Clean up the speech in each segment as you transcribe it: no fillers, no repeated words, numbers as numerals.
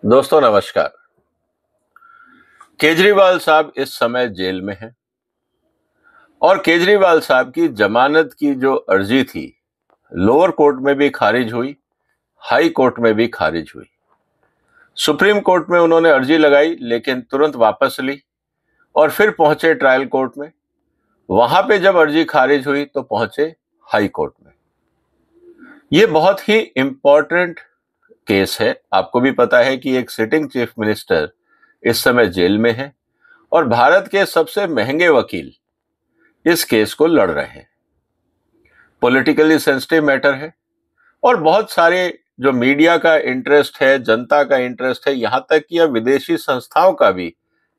दोस्तों नमस्कार। केजरीवाल साहब इस समय जेल में हैं और केजरीवाल साहब की जमानत की जो अर्जी थी लोअर कोर्ट में भी खारिज हुई, हाई कोर्ट में भी खारिज हुई। सुप्रीम कोर्ट में उन्होंने अर्जी लगाई लेकिन तुरंत वापस ली और फिर पहुंचे ट्रायल कोर्ट में। वहां पे जब अर्जी खारिज हुई तो पहुंचे हाई कोर्ट में। ये बहुत ही इंपॉर्टेंट केस है। आपको भी पता है कि एक सिटिंग चीफ मिनिस्टर इस समय जेल में है और भारत के सबसे महंगे वकील इस केस को लड़ रहे हैं। पॉलिटिकली सेंसिटिव मैटर है और बहुत सारे जो मीडिया का इंटरेस्ट है, जनता का इंटरेस्ट है, यहां तक कि अब विदेशी संस्थाओं का भी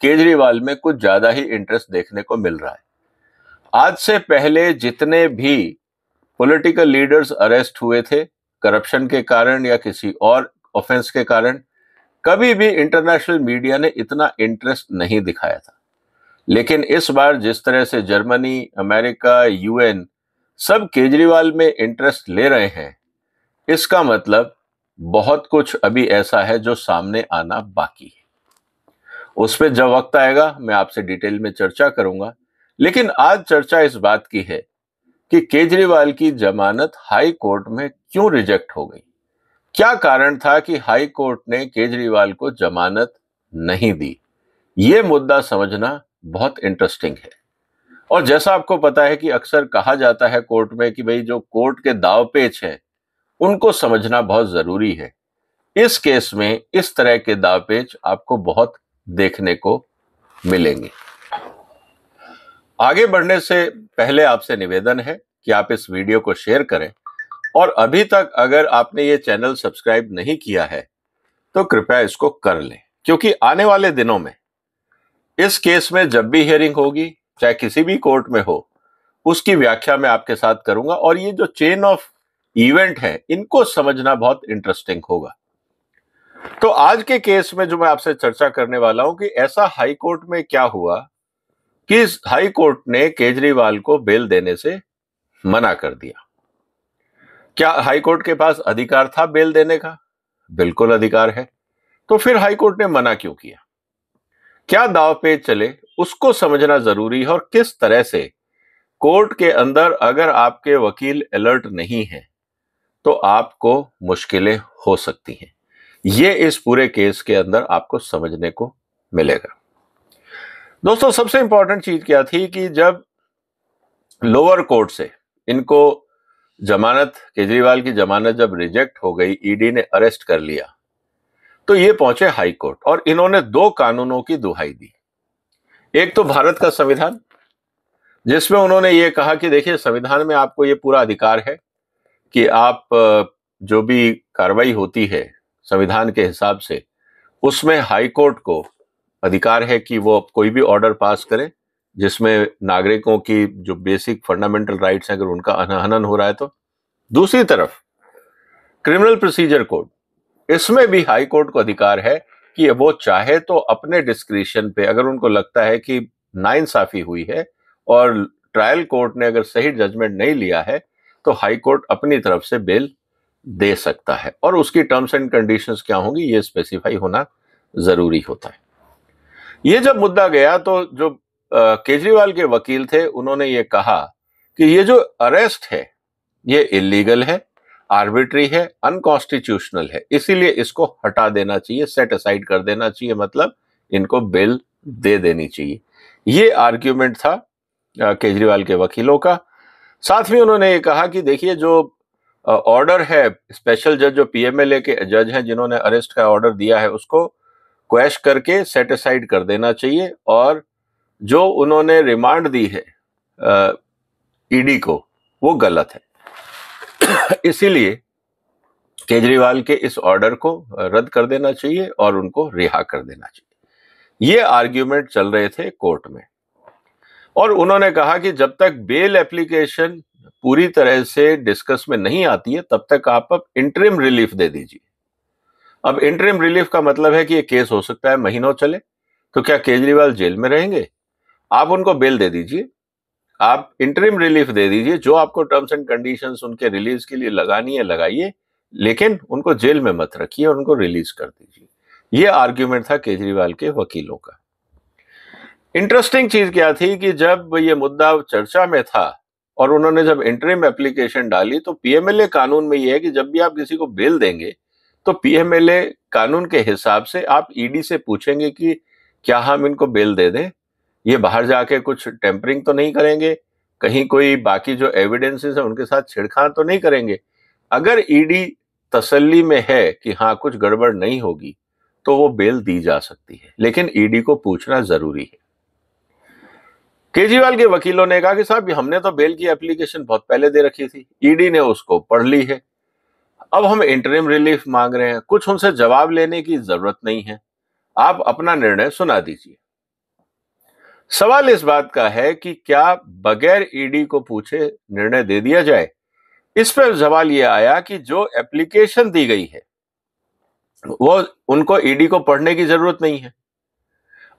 केजरीवाल में कुछ ज्यादा ही इंटरेस्ट देखने को मिल रहा है। आज से पहले जितने भी पॉलिटिकल लीडर्स अरेस्ट हुए थे करप्शन के कारण या किसी और ऑफेंस के कारण, कभी भी इंटरनेशनल मीडिया ने इतना इंटरेस्ट नहीं दिखाया था। लेकिन इस बार जिस तरह से जर्मनी, अमेरिका, यूएन सब केजरीवाल में इंटरेस्ट ले रहे हैं, इसका मतलब बहुत कुछ अभी ऐसा है जो सामने आना बाकी है। उस पर जब वक्त आएगा मैं आपसे डिटेल में चर्चा करूंगा। लेकिन आज चर्चा इस बात की है कि केजरीवाल की जमानत हाई कोर्ट में क्यों रिजेक्ट हो गई। क्या कारण था कि हाई कोर्ट ने केजरीवाल को जमानत नहीं दी। यह मुद्दा समझना बहुत इंटरेस्टिंग है। और जैसा आपको पता है कि अक्सर कहा जाता है कोर्ट में कि भाई जो कोर्ट के दांवपेच हैं उनको समझना बहुत जरूरी है। इस केस में इस तरह के दांवपेच आपको बहुत देखने को मिलेंगे। आगे बढ़ने से पहले आपसे निवेदन है कि आप इस वीडियो को शेयर करें और अभी तक अगर आपने ये चैनल सब्सक्राइब नहीं किया है तो कृपया इसको कर लें, क्योंकि आने वाले दिनों में इस केस में जब भी हियरिंग होगी, चाहे किसी भी कोर्ट में हो, उसकी व्याख्या मैं आपके साथ करूंगा और ये जो चेन ऑफ इवेंट है इनको समझना बहुत इंटरेस्टिंग होगा। तो आज के केस में जो मैं आपसे चर्चा करने वाला हूं कि ऐसा हाई कोर्ट में क्या हुआ कि हाई कोर्ट ने केजरीवाल को बेल देने से मना कर दिया। क्या हाई कोर्ट के पास अधिकार था बेल देने का? बिल्कुल अधिकार है। तो फिर हाई कोर्ट ने मना क्यों किया? क्या दांवपेच चले उसको समझना जरूरी है और किस तरह से कोर्ट के अंदर अगर आपके वकील अलर्ट नहीं है तो आपको मुश्किलें हो सकती हैं। ये इस पूरे केस के अंदर आपको समझने को मिलेगा। दोस्तों सबसे इंपॉर्टेंट चीज क्या थी कि जब लोअर कोर्ट से इनको जमानत, केजरीवाल की जमानत जब रिजेक्ट हो गई, ईडी ने अरेस्ट कर लिया, तो ये पहुंचे हाई कोर्ट और इन्होंने दो कानूनों की दुहाई दी। एक तो भारत का संविधान, जिसमें उन्होंने ये कहा कि देखिए संविधान में आपको ये पूरा अधिकार है कि आप जो भी कार्रवाई होती है संविधान के हिसाब से, उसमें हाई कोर्ट को अधिकार है कि वो कोई भी ऑर्डर पास करे जिसमें नागरिकों की जो बेसिक फंडामेंटल राइट्स हैं अगर उनका हनन हो रहा है तो। दूसरी तरफ क्रिमिनल प्रोसीजर कोड, इसमें भी हाई कोर्ट को अधिकार है कि वो चाहे तो अपने डिस्क्रिशन पे अगर उनको लगता है कि नाइंसाफी हुई है और ट्रायल कोर्ट ने अगर सही जजमेंट नहीं लिया है तो हाई कोर्ट अपनी तरफ से बेल दे सकता है और उसकी टर्म्स एंड कंडीशंस क्या होंगी ये स्पेसिफाई होना जरूरी होता है। ये जब मुद्दा गया तो जो केजरीवाल के वकील थे उन्होंने ये कहा कि ये जो अरेस्ट है ये इलीगल है, आर्बिट्री है, अनकॉन्स्टिट्यूशनल है, इसीलिए इसको हटा देना चाहिए, सेट असाइड कर देना चाहिए, मतलब इनको बेल दे देनी चाहिए। ये आर्ग्यूमेंट था केजरीवाल के वकीलों का। साथ में उन्होंने ये कहा कि देखिए जो ऑर्डर है, स्पेशल जज जो पीएमएलए के जज हैं जिन्होंने अरेस्ट का ऑर्डर दिया है उसको क्वैश करके सेट असाइड कर देना चाहिए और जो उन्होंने रिमांड दी है ईडी को वो गलत है। इसीलिए केजरीवाल के इस ऑर्डर को रद्द कर देना चाहिए और उनको रिहा कर देना चाहिए। ये आर्ग्यूमेंट चल रहे थे कोर्ट में और उन्होंने कहा कि जब तक बेल एप्लीकेशन पूरी तरह से डिस्कस में नहीं आती है तब तक आप अब इंटरिम रिलीफ दे दीजिए। अब इंटरिम रिलीफ का मतलब है कि ये केस हो सकता है महीनों चले, तो क्या केजरीवाल जेल में रहेंगे? आप उनको बेल दे दीजिए, आप इंटरिम रिलीफ दे दीजिए, जो आपको टर्म्स एंड कंडीशंस उनके रिलीज के लिए लगानी है लगाइए, लेकिन उनको जेल में मत रखिए और उनको रिलीज कर दीजिए। ये आर्ग्यूमेंट था केजरीवाल के वकीलों का। इंटरेस्टिंग चीज क्या थी कि जब ये मुद्दा चर्चा में था और उन्होंने जब इंटरिम एप्लीकेशन डाली, तो पीएमएलए कानून में ये है कि जब भी आप किसी को बेल देंगे तो पीएमएलए कानून के हिसाब से आप ईडी से पूछेंगे कि क्या हम इनको बेल दे दें, ये बाहर जाके कुछ टेम्परिंग तो नहीं करेंगे, कहीं कोई बाकी जो एविडेंसेस है उनके साथ छेड़छाड़ तो नहीं करेंगे। अगर ईडी तसल्ली में है कि हाँ कुछ गड़बड़ नहीं होगी तो वो बेल दी जा सकती है, लेकिन ईडी को पूछना जरूरी है। केजरीवाल के वकीलों ने कहा कि साहब हमने तो बेल की एप्लीकेशन बहुत पहले दे रखी थी, ईडी ने उसको पढ़ ली है, अब हम इंटरिम रिलीफ मांग रहे हैं, कुछ उनसे जवाब लेने की जरूरत नहीं है, आप अपना निर्णय सुना दीजिए। सवाल इस बात का है कि क्या बगैर ईडी को पूछे निर्णय दे दिया जाए। इस पर सवाल यह आया कि जो एप्लीकेशन दी गई है वो उनको ईडी को पढ़ने की जरूरत नहीं है,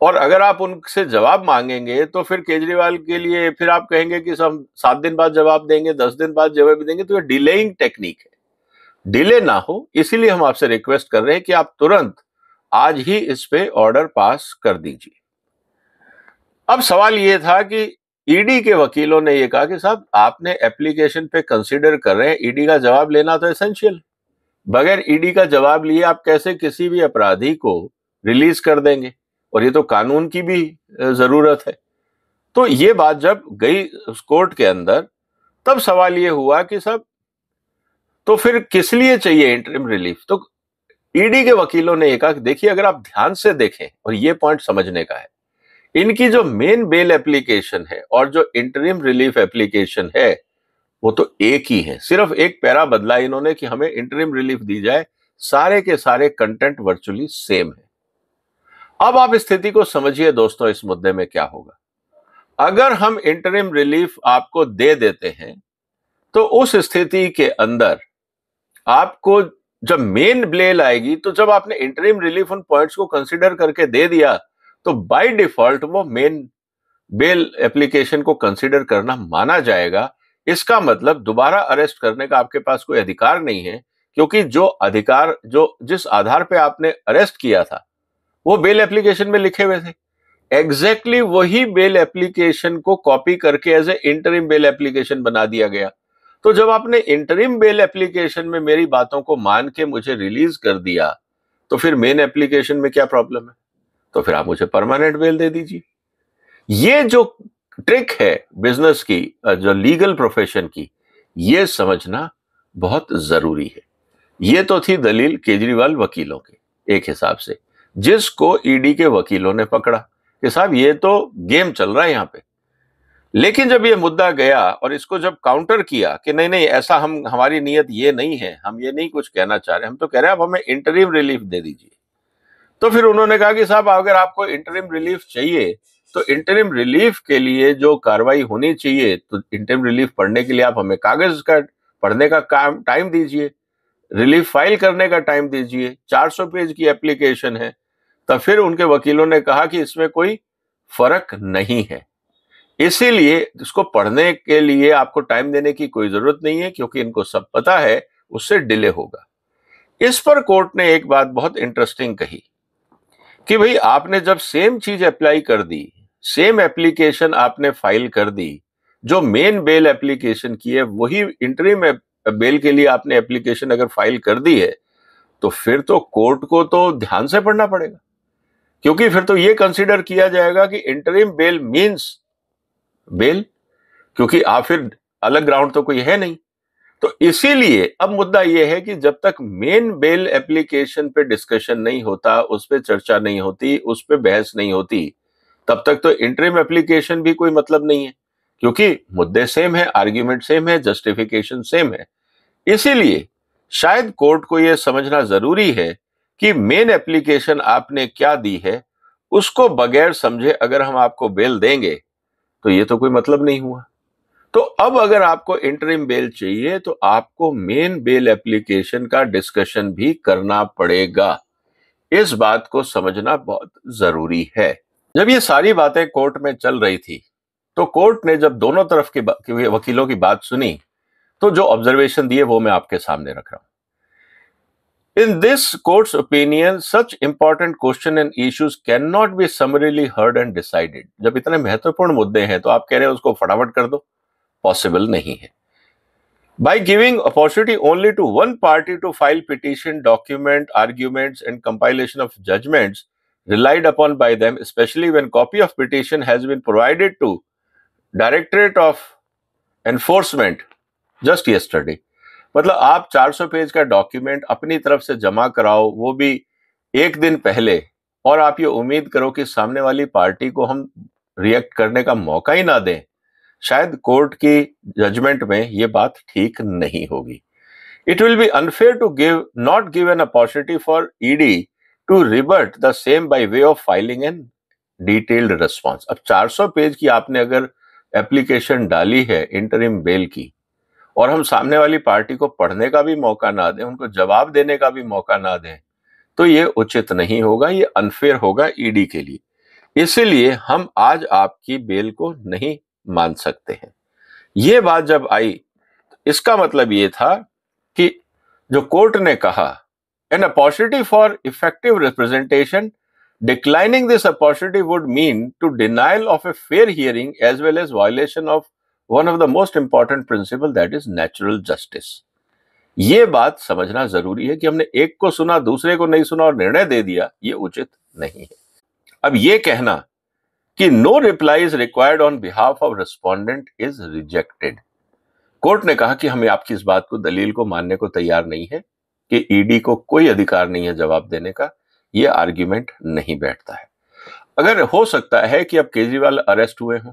और अगर आप उनसे जवाब मांगेंगे तो फिर केजरीवाल के लिए फिर आप कहेंगे कि हम 7 दिन बाद जवाब देंगे, 10 दिन बाद जवाब देंगे, तो ये डिलेइंग टेक्निक है, डिले ना हो इसीलिए हम आपसे रिक्वेस्ट कर रहे हैं कि आप तुरंत आज ही इस पे ऑर्डर पास कर दीजिए। अब सवाल ये था कि ईडी के वकीलों ने ये कहा कि साहब आपने एप्लीकेशन पे कंसीडर कर रहे हैं, ईडी का जवाब लेना तो एसेंशियल, बगैर ईडी का जवाब लिए आप कैसे किसी भी अपराधी को रिलीज कर देंगे, और ये तो कानून की भी जरूरत है। तो ये बात जब गई उस कोर्ट के अंदर, तब सवाल ये हुआ कि साहब तो फिर किस लिए चाहिए इंटरिम रिलीफ। तो ईडी के वकीलों ने ये कहा कि देखिए अगर आप ध्यान से देखें, और ये पॉइंट समझने का है, इनकी जो मेन बेल एप्लीकेशन है और जो इंटरिम रिलीफ एप्लीकेशन है वो तो एक ही है, सिर्फ एक पैरा बदला इन्होंने कि हमें इंटरिम रिलीफ दी जाए, सारे के सारे कंटेंट वर्चुअली सेम है। अब आप स्थिति को समझिए दोस्तों, इस मुद्दे में क्या होगा। अगर हम इंटरिम रिलीफ आपको दे देते हैं तो उस स्थिति के अंदर आपको जब मेन बेल आएगी, तो जब आपने इंटरिम रिलीफ उन पॉइंट्स को कंसीडर करके दे दिया तो बाय डिफॉल्ट वो मेन बेल एप्लीकेशन को कंसीडर करना माना जाएगा। इसका मतलब दोबारा अरेस्ट करने का आपके पास कोई अधिकार नहीं है, क्योंकि जो अधिकार जो जिस आधार पे आपने अरेस्ट किया था वो बेल एप्लीकेशन में लिखे हुए थे, एग्जैक्टली वही बेल एप्लीकेशन को कॉपी करके as a interim bail application बना दिया गया। तो जब आपने इंटरिम बेल एप्लीकेशन में मेरी बातों को मान के मुझे रिलीज कर दिया, तो फिर मेन एप्लीकेशन में क्या प्रॉब्लम है, तो फिर आप मुझे परमानेंट बेल दे दीजिए। ये जो ट्रिक है बिजनेस की, जो लीगल प्रोफेशन की, ये समझना बहुत जरूरी है। ये तो थी दलील केजरीवाल वकीलों के एक हिसाब से, जिसको ईडी के वकीलों ने पकड़ा कि साहब ये तो गेम चल रहा है यहां पे। लेकिन जब ये मुद्दा गया और इसको जब काउंटर किया कि नहीं नहीं ऐसा हमारी नीयत ये नहीं है, हम ये नहीं कुछ कहना चाह रहे, हम तो कह रहे हैं आप हमें इंटरिम रिलीफ दे दीजिए। तो फिर उन्होंने कहा कि साहब अगर आपको इंटरिम रिलीफ चाहिए तो इंटरिम रिलीफ के लिए जो कार्रवाई होनी चाहिए, तो इंटरिम रिलीफ पढ़ने के लिए आप हमें कागज का पढ़ने का काम टाइम दीजिए, रिलीफ फाइल करने का टाइम दीजिए, 400 पेज की एप्लीकेशन है। तब फिर उनके वकीलों ने कहा कि इसमें कोई फर्क नहीं है, इसीलिए इसको पढ़ने के लिए आपको टाइम देने की कोई जरूरत नहीं है, क्योंकि इनको सब पता है उससे डिले होगा। इस पर कोर्ट ने एक बात बहुत इंटरेस्टिंग कही कि भाई आपने जब सेम चीज अप्लाई कर दी, सेम एप्लीकेशन आपने फाइल कर दी, जो मेन बेल एप्लीकेशन की है वही इंटरिम बेल के लिए आपने एप्लीकेशन अगर फाइल कर दी है, तो फिर तो कोर्ट को तो ध्यान से पढ़ना पड़ेगा, क्योंकि फिर तो ये कंसीडर किया जाएगा कि इंटरिम बेल मींस बेल, क्योंकि आप फिर अलग ग्राउंड तो कोई है नहीं। तो इसीलिए अब मुद्दा यह है कि जब तक मेन बेल एप्लीकेशन पे डिस्कशन नहीं होता, उस पे चर्चा नहीं होती, उस पे बहस नहीं होती, तब तक तो इंटरिम एप्लीकेशन भी कोई मतलब नहीं है, क्योंकि मुद्दे सेम है, आर्ग्यूमेंट सेम है, जस्टिफिकेशन सेम है। इसीलिए शायद कोर्ट को यह समझना जरूरी है कि मेन एप्लीकेशन आपने क्या दी है, उसको बगैर समझे अगर हम आपको बेल देंगे तो ये तो कोई मतलब नहीं हुआ। तो अब अगर आपको इंटरिम बेल चाहिए तो आपको मेन बेल एप्लीकेशन का डिस्कशन भी करना पड़ेगा। इस बात को समझना बहुत जरूरी है। जब ये सारी बातें कोर्ट में चल रही थी, तो कोर्ट ने जब दोनों तरफ के वकीलों की बात सुनी, तो जो ऑब्जर्वेशन दिए वो मैं आपके सामने रख रहा हूं। In this court's opinion, such important question and issues cannot be summarily heard and decided. जब इतने महत्वपूर्ण मुद्दे हैं तो आप कह रहे हैं उसको फटाफट कर दो, पॉसिबल नहीं है. By giving opportunity only to one party to file petition, document arguments, and compilation of judgments relied upon by them, especially when copy of petition has been provided to Directorate of Enforcement just yesterday. मतलब आप 400 page का document अपनी तरफ से जमा कराओ, वो भी एक दिन पहले, और आप ये उम्मीद करो कि सामने वाली पार्टी को हम रिएक्ट करने का मौका ही ना दें. शायद कोर्ट की जजमेंट में ये बात ठीक नहीं होगी. It will be unfair to not give an opportunity for ED to rebut the same by way of filing a detailed response. अब 400 पेज की आपने अगर एप्लीकेशन डाली है इंटरिम बेल की, और हम सामने वाली पार्टी को पढ़ने का भी मौका ना दें, उनको जवाब देने का भी मौका ना दें, तो ये उचित नहीं होगा, ये अनफेयर होगा ईडी के लिए. इसीलिए हम आज आपकी बेल को नहीं मान सकते हैं. ये बात जब आई, इसका मतलब ये था कि जो कोर्ट ने कहा, N opportunity for effective representation, declining this opportunity would mean to denial of a fair hearing as well as violation of one of the most important principle, that is natural justice. ये बात समझना जरूरी है कि हमने एक को सुना, दूसरे को नहीं सुना और निर्णय दे दिया, ये उचित नहीं है. अब ये कहना कि no reply is required on behalf of respondent is rejected. Court ने कहा कि हमें आपकी इस बात को, दलील को मानने को तैयार नहीं है कि ईडी को कोई अधिकार नहीं है जवाब देने का. ये आर्ग्यूमेंट नहीं बैठता है. अगर हो सकता है कि अब केजरीवाल अरेस्ट हुए हों,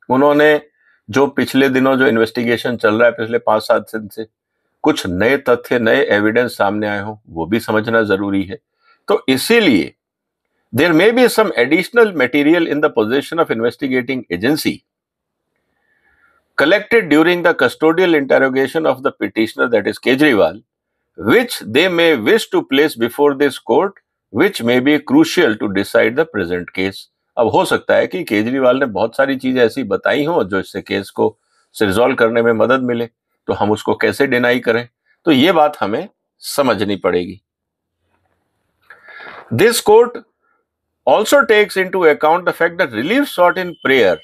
उन्होंने जो पिछले दिनों जो इन्वेस्टिगेशन चल रहा है पिछले 5-7 दिन से, कुछ नए तथ्य, नए एविडेंस सामने आए हों, वो भी समझना जरूरी है. तो इसीलिए there may be some additional material in the position of investigating agency collected during the custodial interrogation of the petitioner, that is Kejriwal, which they may wish to place before this court, which may be crucial to decide the present case. अब हो सकता है कि केजरीवाल ने बहुत सारी चीजें ऐसी बताई हों जो इससे केस को रिजॉल्व करने में मदद मिले, तो हम उसको कैसे डिनाई करें, तो ये बात हमें समझनी पड़ेगी. This court also takes into account the fact that relief sought in prayer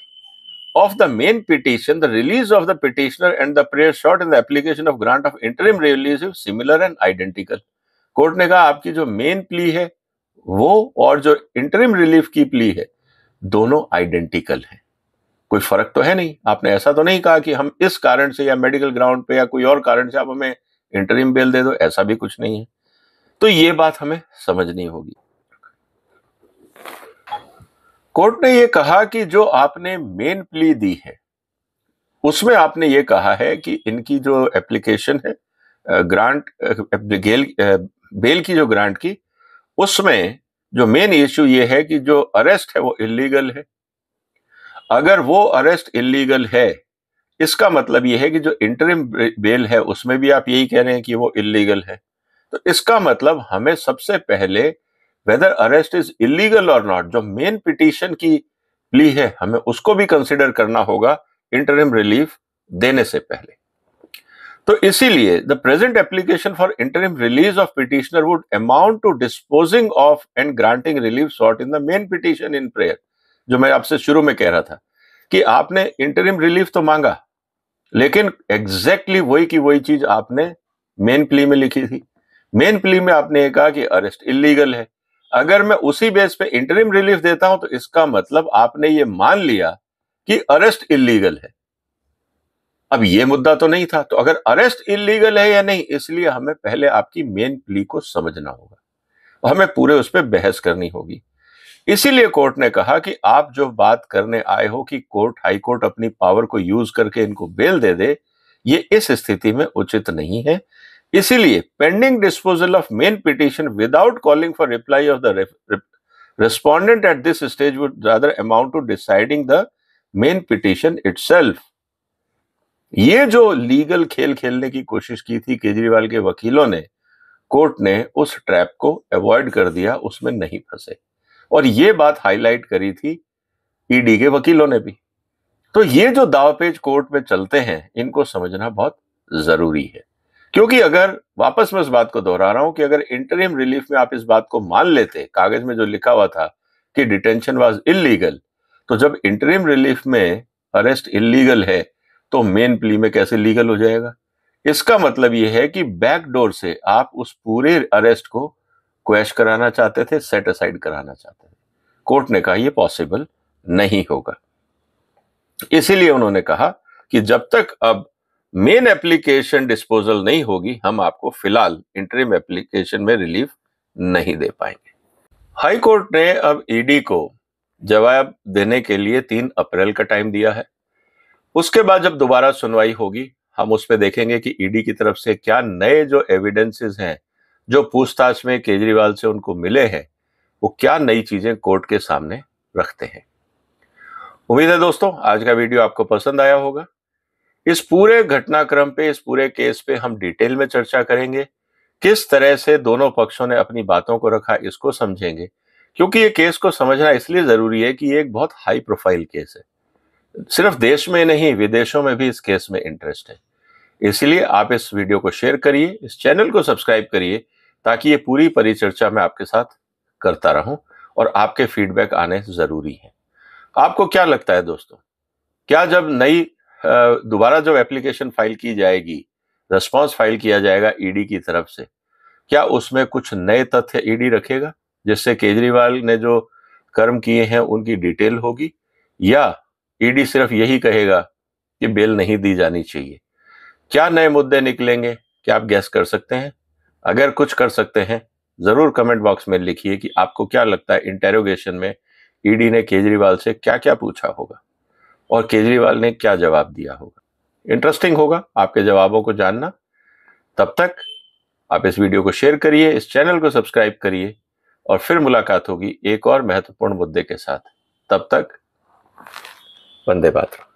of the main petition, the release of the petitioner and the prayer sought in the application of grant of interim relief is similar and identical. Court ने कहा आपकी जो main plea है वो और जो interim relief की plea है, दोनों आइडेंटिकल हैं. कोई फर्क तो है नहीं. आपने ऐसा तो नहीं कहा कि हम इस कारण से या मेडिकल ग्राउंड पे या कोई और कारण से आप हमें इंटरिम बेल दे दो, ऐसा भी कुछ नहीं है. तो ये बात हमें समझनी होगी. कोर्ट ने ये कहा कि जो आपने मेन प्ली दी है उसमें आपने ये कहा है कि इनकी जो एप्लीकेशन है ग्रांट बेल की जो ग्रांट की, उसमें जो मेन इश्यू ये है कि जो अरेस्ट है वो इल्लीगल है. अगर वो अरेस्ट इल्लीगल है, इसका मतलब ये है कि जो इंटरिम बेल है उसमें भी आप यही कह रहे हैं कि वो इल्लीगल है. तो इसका मतलब हमें सबसे पहले वेदर अरेस्ट इज इलीगल और नॉट, जो मेन पिटीशन की प्ली है, हमें उसको भी कंसिडर करना होगा इंटरिम रिलीफ देने से पहले. तो इसीलिए the present application for interim release of petitioner would amount to disposing of and granting relief sought in the main petition in prayer. जो मैं आपसे शुरू में कह रहा था कि आपने इंटरिम रिलीफ तो मांगा, लेकिन एग्जैक्टली वही की वही चीज आपने मेन प्ली में लिखी थी. मेन प्ली में आपने ये कहा कि अरेस्ट इलीगल है. अगर मैं उसी बेस पे इंटरिम रिलीफ देता हूं तो इसका मतलब आपने ये मान लिया कि अरेस्ट इलीगल है. अब ये मुद्दा तो नहीं था. तो अगर अरेस्ट इलीगल है या नहीं, इसलिए हमें पहले आपकी मेन प्ली को समझना होगा, हमें पूरे उस पर बहस करनी होगी. इसीलिए कोर्ट ने कहा कि आप जो बात करने आए हो कि कोर्ट, हाई कोर्ट अपनी पावर को यूज करके इनको बेल दे दे, ये इस स्थिति में उचित नहीं है. इसीलिए pending disposal of main petition without calling for reply of the respondent at this stage would rather amount to deciding the main petition itself. ये जो लीगल खेल खेलने की कोशिश की थी केजरीवाल के वकीलों ने, कोर्ट ने उस ट्रैप को अवॉइड कर दिया, उसमें नहीं फंसे. और ये बात हाईलाइट करी थी ईडी के वकीलों ने भी. तो ये जो दावपेच कोर्ट में चलते हैं, इनको समझना बहुत जरूरी है. क्योंकि अगर, वापस मैं उस बात को दोहरा रहा हूं कि अगर इंटरिम रिलीफ में आप इस बात को मान लेते, कागज में जो लिखा हुआ था कि डिटेंशन वाज इलीगल, तो जब इंटरिम रिलीफ में अरेस्ट इलीगल है तो मेन प्ली में कैसे लीगल हो जाएगा? इसका मतलब यह है कि बैकडोर से आप उस पूरे अरेस्ट को क्वैश कराना चाहते थे, सेट असाइड कराना चाहते थे। कोर्ट ने कहा यह पॉसिबल नहीं होगा। इसीलिए उन्होंने कहा कि जब तक अब मेन एप्लीकेशन डिस्पोजल नहीं होगी, हम आपको फिलहाल इंटरिम एप्लीकेशन में रिलीफ नहीं दे पाएंगे। हाई कोर्ट ने अब ईडी को जवाब देने के लिए 3 अप्रैल का टाइम दिया है। उसके बाद जब दोबारा सुनवाई होगी, हम उस पर देखेंगे कि ईडी की तरफ से क्या नए जो एविडेंसेस हैं, जो पूछताछ में केजरीवाल से उनको मिले हैं, वो क्या नई चीजें कोर्ट के सामने रखते हैं। उम्मीद है दोस्तों आज का वीडियो आपको पसंद आया होगा। इस पूरे घटनाक्रम पे, इस पूरे केस पे हम डिटेल में चर्चा करेंगे, किस तरह से दोनों पक्षों ने अपनी बातों को रखा इसको समझेंगे, क्योंकि ये केस को समझना इसलिए जरूरी है कि ये एक बहुत हाई प्रोफाइल केस है। सिर्फ देश में नहीं, विदेशों में भी इस केस में इंटरेस्ट है। इसलिए आप इस वीडियो को शेयर करिए, इस चैनल को सब्सक्राइब करिए, ताकि ये पूरी परिचर्चा मैं आपके साथ करता रहूं और आपके फीडबैक आने जरूरी है। आपको क्या लगता है दोस्तों, क्या जब नई दोबारा जब एप्लीकेशन फाइल की जाएगी, रिस्पॉन्स फाइल किया जाएगा ईडी की तरफ से, क्या उसमें कुछ नए तथ्य ईडी रखेगा जिससे केजरीवाल ने जो कर्म किए हैं उनकी डिटेल होगी, या ईडी सिर्फ यही कहेगा कि बेल नहीं दी जानी चाहिए? क्या नए मुद्दे निकलेंगे, क्या आप गैस कर सकते हैं? अगर कुछ कर सकते हैं जरूर कमेंट बॉक्स में लिखिए कि आपको क्या लगता है इंटेरोगेशन में ईडी ने केजरीवाल से क्या क्या पूछा होगा और केजरीवाल ने क्या जवाब दिया होगा। इंटरेस्टिंग होगा आपके जवाबों को जानना। तब तक आप इस वीडियो को शेयर करिए, इस चैनल को सब्सक्राइब करिए, और फिर मुलाकात होगी एक और महत्वपूर्ण मुद्दे के साथ। तब तक वंदे मातरम।